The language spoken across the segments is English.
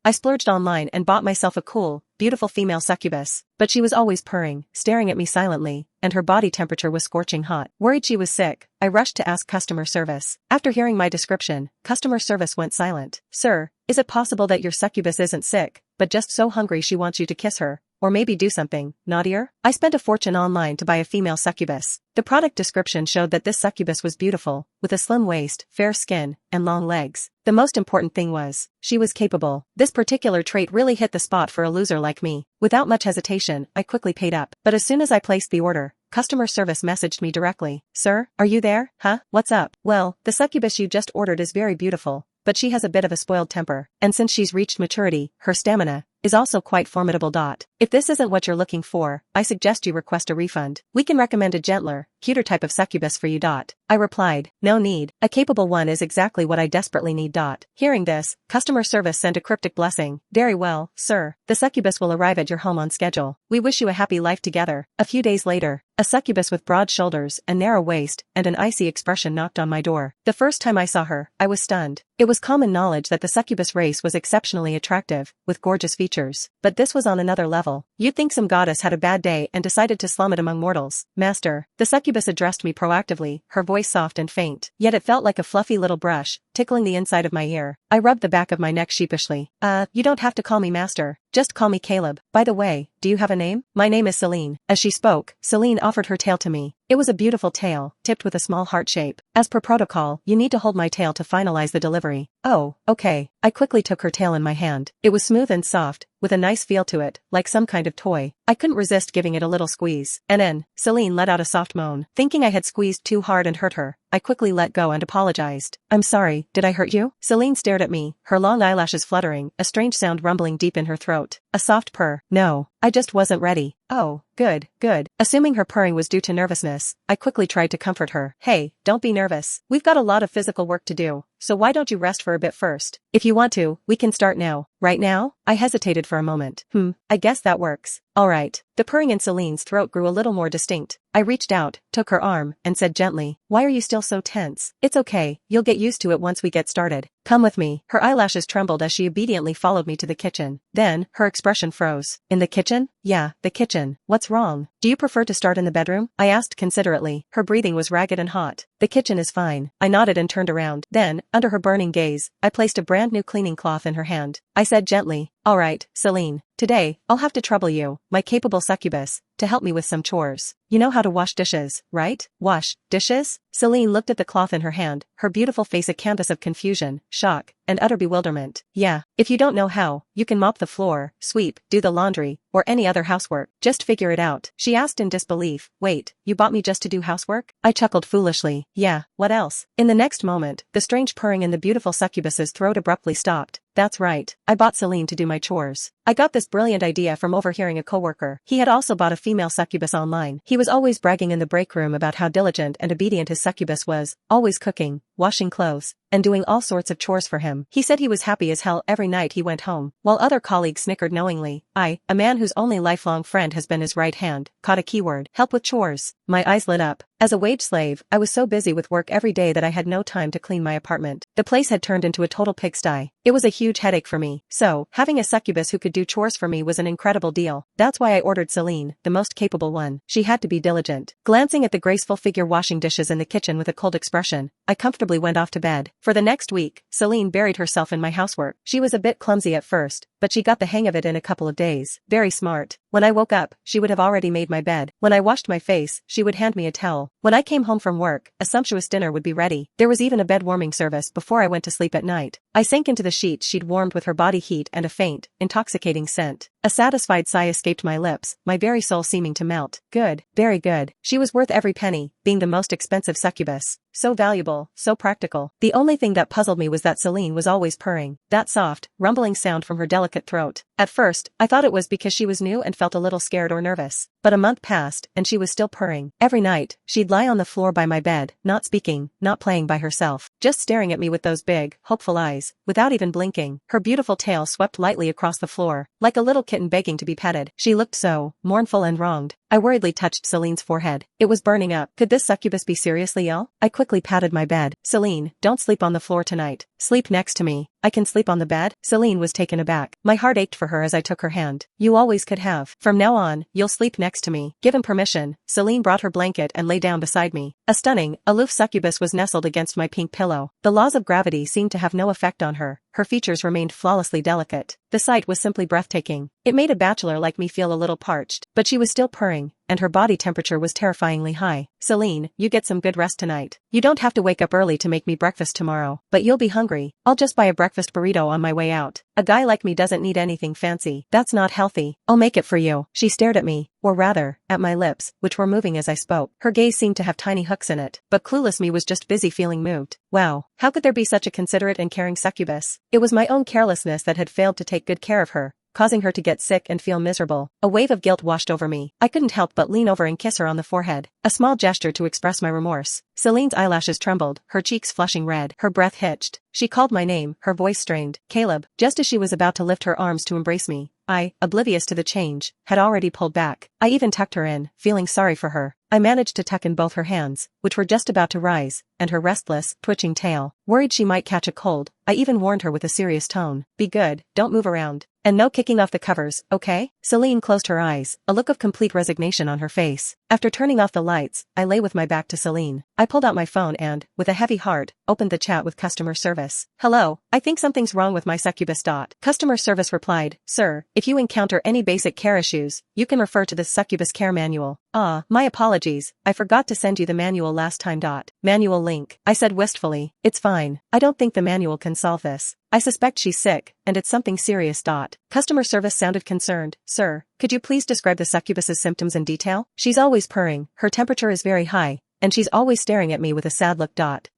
I splurged online and bought myself a cool, beautiful female succubus. But she was always purring, staring at me silently, and her body temperature was scorching hot. Worried she was sick, I rushed to ask customer service. After hearing my description, customer service went silent. Sir, is it possible that your succubus isn't sick, but just so hungry she wants you to kiss her? Or maybe do something naughtier? I spent a fortune online to buy a female succubus. The product description showed that this succubus was beautiful, with a slim waist, fair skin, and long legs. The most important thing was, she was capable. This particular trait really hit the spot for a loser like me. Without much hesitation, I quickly paid up. But as soon as I placed the order, customer service messaged me directly. Sir, are you there? Huh? What's up? Well, the succubus you just ordered is very beautiful, but she has a bit of a spoiled temper. And since she's reached maturity, her stamina is also quite formidable. If this isn't what you're looking for, I suggest you request a refund. We can recommend a gentler, cuter type of succubus for you. I replied, no need. A capable one is exactly what I desperately need. Hearing this, customer service sent a cryptic blessing. Very well, sir. The succubus will arrive at your home on schedule. We wish you a happy life together. A few days later, a succubus with broad shoulders, a narrow waist, and an icy expression knocked on my door. The first time I saw her, I was stunned. It was common knowledge that the succubus race was exceptionally attractive, with gorgeous features. But this was on another level. You'd think some goddess had a bad day and decided to slum it among mortals. Master, the succubus addressed me proactively, her voice soft and faint. Yet it felt like a fluffy little brush, tickling the inside of my ear. I rubbed the back of my neck sheepishly. You don't have to call me master. Just call me Caleb. By the way, do you have a name? My name is Celine. As she spoke, Celine offered her tail to me. It was a beautiful tail, tipped with a small heart shape. As per protocol, you need to hold my tail to finalize the delivery. Oh, okay. I quickly took her tail in my hand. It was smooth and soft, with a nice feel to it, like some kind of toy. I couldn't resist giving it a little squeeze. And then, Celine let out a soft moan. Thinking I had squeezed too hard and hurt her, I quickly let go and apologized. I'm sorry, did I hurt you? Celine stared at me, her long eyelashes fluttering, a strange sound rumbling deep in her throat. A soft purr. No, I just wasn't ready. Oh, good, good. Assuming her purring was due to nervousness, I quickly tried to comfort her. Hey, don't be nervous. We've got a lot of physical work to do, so why don't you rest for a bit first? If you want to, we can start now. Right now? I hesitated for a moment. I guess that works. Alright. The purring in Celine's throat grew a little more distinct. I reached out, took her arm, and said gently, why are you still so tense? It's okay, you'll get used to it once we get started. Come with me. Her eyelashes trembled as she obediently followed me to the kitchen. Then, her expression froze. In the kitchen? Yeah, the kitchen. What's wrong? Do you prefer to start in the bedroom? I asked considerately. Her breathing was ragged and hot. The kitchen is fine. I nodded and turned around. Then, under her burning gaze, I placed a brand new cleaning cloth in her hand. I said gently, alright, Celine. Today, I'll have to trouble you, my capable succubus, to help me with some chores. You know how to wash dishes, right? Wash dishes? Celine looked at the cloth in her hand, her beautiful face a canvas of confusion, shock, and utter bewilderment. Yeah, if you don't know how, you can mop the floor, sweep, do the laundry, or any other housework. Just figure it out. She asked in disbelief. Wait, you bought me just to do housework? I chuckled foolishly. Yeah, what else? In the next moment, the strange purring in the beautiful succubus's throat abruptly stopped. That's right, I bought Celine to do my chores. I got this brilliant idea from overhearing a coworker. He had also bought a female succubus online. He was always bragging in the break room about how diligent and obedient his succubus was, always cooking, washing clothes, and doing all sorts of chores for him. He said he was happy as hell every night he went home, while other colleagues snickered knowingly. I, a man whose only lifelong friend has been his right hand, caught a keyword. Help with chores. My eyes lit up. As a wage slave, I was so busy with work every day that I had no time to clean my apartment. The place had turned into a total pigsty. It was a huge headache for me. So, having a succubus who could do chores for me was an incredible deal. That's why I ordered Celine, the most capable one. She had to be diligent. Glancing at the graceful figure washing dishes in the kitchen with a cold expression, I comfortably went off to bed. For the next week, Celine buried herself in my housework. She was a bit clumsy at first, but she got the hang of it in a couple of days. Very smart. When I woke up, she would have already made my bed. When I washed my face, she would hand me a towel. When I came home from work, a sumptuous dinner would be ready. There was even a bed warming service before I went to sleep at night. I sank into the sheets she'd warmed with her body heat and a faint, intoxicating scent. A satisfied sigh escaped my lips, my very soul seeming to melt. Good, very good. She was worth every penny, being the most expensive succubus. So valuable, so practical. The only thing that puzzled me was that Celine was always purring. That soft, rumbling sound from her delicate throat. At first, I thought it was because she was new and felt a little scared or nervous. But a month passed, and she was still purring. Every night, she'd lie on the floor by my bed, not speaking, not playing by herself, just staring at me with those big, hopeful eyes, without even blinking. Her beautiful tail swept lightly across the floor, like a little kitten begging to be petted. She looked so mournful and wronged. I worriedly touched Celine's forehead. It was burning up. Could this succubus be seriously ill? I quickly patted my bed. Celine, don't sleep on the floor tonight. Sleep next to me. I can sleep on the bed? Celine was taken aback. My heart ached for her as I took her hand. You always could have. From now on, you'll sleep next to me. Given permission, Celine brought her blanket and lay down beside me. A stunning, aloof succubus was nestled against my pink pillow. The laws of gravity seemed to have no effect on her. Her features remained flawlessly delicate. The sight was simply breathtaking. It made a bachelor like me feel a little parched, but she was still purring, and her body temperature was terrifyingly high. Celine, you get some good rest tonight. You don't have to wake up early to make me breakfast tomorrow, but you'll be hungry. I'll just buy a breakfast burrito on my way out. A guy like me doesn't need anything fancy. That's not healthy. I'll make it for you. She stared at me, or rather, at my lips, which were moving as I spoke. Her gaze seemed to have tiny hooks in it, but clueless me was just busy feeling moved. Wow, how could there be such a considerate and caring succubus? It was my own carelessness that had failed to take good care of her, causing her to get sick and feel miserable. A wave of guilt washed over me. I couldn't help but lean over and kiss her on the forehead, a small gesture to express my remorse. Celine's eyelashes trembled, her cheeks flushing red, her breath hitched. She called my name, her voice strained. Caleb. Just as she was about to lift her arms to embrace me, I, oblivious to the change, had already pulled back. I even tucked her in, feeling sorry for her. I managed to tuck in both her hands, which were just about to rise, and her restless, twitching tail. Worried she might catch a cold, I even warned her with a serious tone. Be good, don't move around. And no kicking off the covers, okay? Celine closed her eyes, a look of complete resignation on her face. After turning off the lights, I lay with my back to Celine. I pulled out my phone and, with a heavy heart, opened the chat with customer service. Hello, I think something's wrong with my succubus. Customer service replied, Sir, if you encounter any basic care issues, you can refer to the succubus care manual. My apologies, I forgot to send you the manual last time. Manual link. I said wistfully, it's fine. I don't think the manual can solve this. I suspect she's sick, and it's something serious. Customer service sounded concerned. Sir, could you please describe the succubus's symptoms in detail? She's always purring, her temperature is very high, and she's always staring at me with a sad look.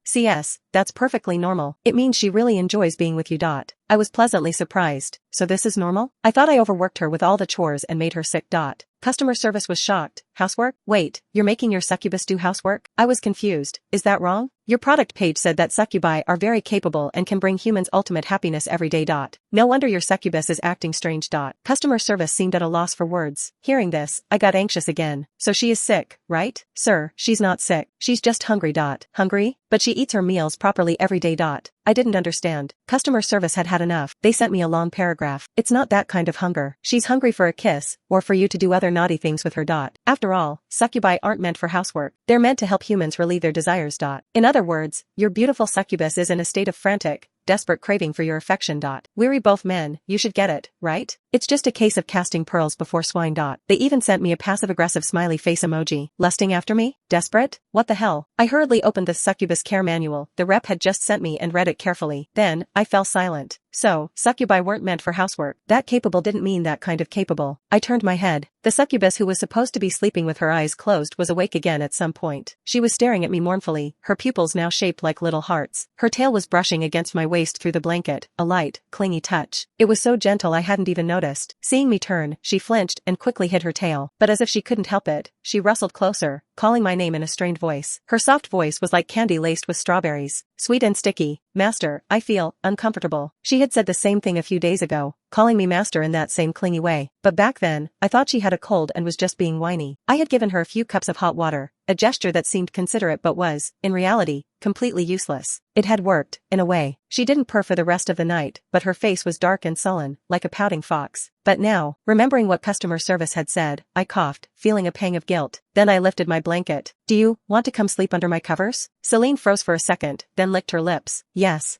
CS, that's perfectly normal. It means she really enjoys being with you. I was pleasantly surprised. So this is normal? I thought I overworked her with all the chores and made her sick. Customer service was shocked. Housework? Wait, you're making your succubus do housework? I was confused. Is that wrong? Your product page said that succubi are very capable and can bring humans ultimate happiness every day. No wonder your succubus is acting strange. Customer service seemed at a loss for words. Hearing this, I got anxious again. So she is sick, right? Sir, she's not sick. She's just hungry. Hungry? But she eats her meals properly every day. I didn't understand. Customer service had had enough. They sent me a long paragraph. It's not that kind of hunger. She's hungry for a kiss, or for you to do other naughty things with her. After all, succubi aren't meant for housework. They're meant to help humans relieve their desires. In other words, your beautiful succubus is in a state of frantic, desperate craving for your affection. Weary both men, you should get it, right? It's just a case of casting pearls before swine. They even sent me a passive-aggressive smiley face emoji. Lusting after me? Desperate? What the hell? I hurriedly opened the succubus care manual the rep had just sent me and read it carefully. Then, I fell silent. So, succubi weren't meant for housework. That capable didn't mean that kind of capable. I turned my head. The succubus who was supposed to be sleeping with her eyes closed was awake again at some point. She was staring at me mournfully, her pupils now shaped like little hearts. Her tail was brushing against my waist through the blanket, a light, clingy touch. It was so gentle I hadn't even noticed. Seeing me turn, she flinched and quickly hid her tail. But as if she couldn't help it, she rustled closer, calling my name in a strained voice. Her soft voice was like candy laced with strawberries. Sweet and sticky. Master, I feel uncomfortable. She had said the same thing a few days ago, calling me master in that same clingy way. But back then, I thought she had a cold and was just being whiny. I had given her a few cups of hot water, a gesture that seemed considerate but was, in reality, completely useless. It had worked, in a way. She didn't purr for the rest of the night, but her face was dark and sullen, like a pouting fox. But now, remembering what customer service had said, I coughed, feeling a pang of guilt. Then I lifted my blanket. Do you want to come sleep under my covers? Celine froze for a second, then licked her lips. Yes.